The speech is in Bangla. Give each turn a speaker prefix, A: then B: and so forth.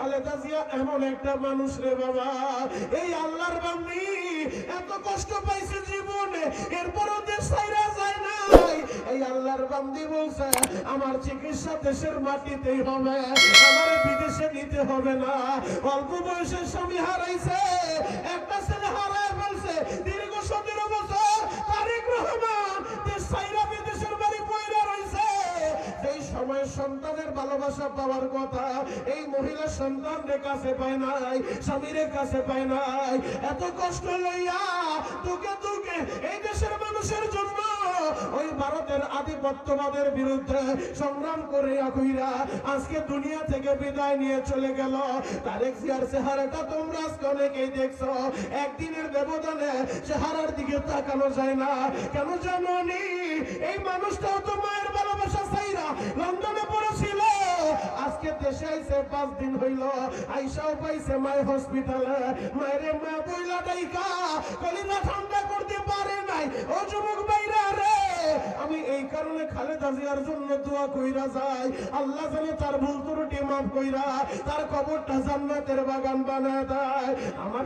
A: খালেদা জিয়া এমন একটা মানুষ রে বাবা, এই আল্লাহর বান্দি এত কষ্ট পাইছে জীবনে, এরপরও দেশ ছাইরা যায় নাই। এই আল্লাহর বান্দি বলছে আমার চিকিৎসা দেশের মাটিতেই হবে, আমার বিদেশে নিতে হবে না। অল্প বয়সে স্বামী হারাইছে, একটা ছেলে হারায় ফেলছে, দীর্ঘ 17 বছর তারেক রহমান দেশ ছাইরা বিদেশের বাড়ি পয়রা রইছে। এই সময় সন্তানের ভালোবাসা পাওয়ার কথা, এই মহিলা সন্তানের কাছে পায় নাই, স্বামীর কাছে পায় নাই। এত কষ্ট লইয়া দুকে দুকে এই দেশের মানুষের জন্য ওই ভারতের আধিপত্যবাদের বিরুদ্ধে সংগ্রাম করে কইরা আজকে দুনিয়া থেকে বিদায় নিয়ে চলে গেল। তারেক জিয়ার চেহারাটা তোমরা আজকে অনেকেই দেখছো, একদিনের ব্যবধানে চেহারার দিকে তাকানো যায় না। কেন জানোনি? এই মানুষটাও তো মায়ের ভালোবাসা চাইরা লন্ডনে পড়েছিল, আজকে দেশে আইছে 5 দিন হইল, আইসাও পাইছে মায়ের হসপিটালে। মায়ের মা বইলা ডাইকা কলিজা ঠান্ডা করতে পারে নাই। ও যুবক ভাইরা রে, আমি এই কারণে খালেদা জিয়ার জন্য দোয়া কইরা যাই, আল্লাহ যেন তার ভুল ত্রুটি মাফ কইরা তার কবরটা জান্নাতের বাগান বানায় দেয়। আমার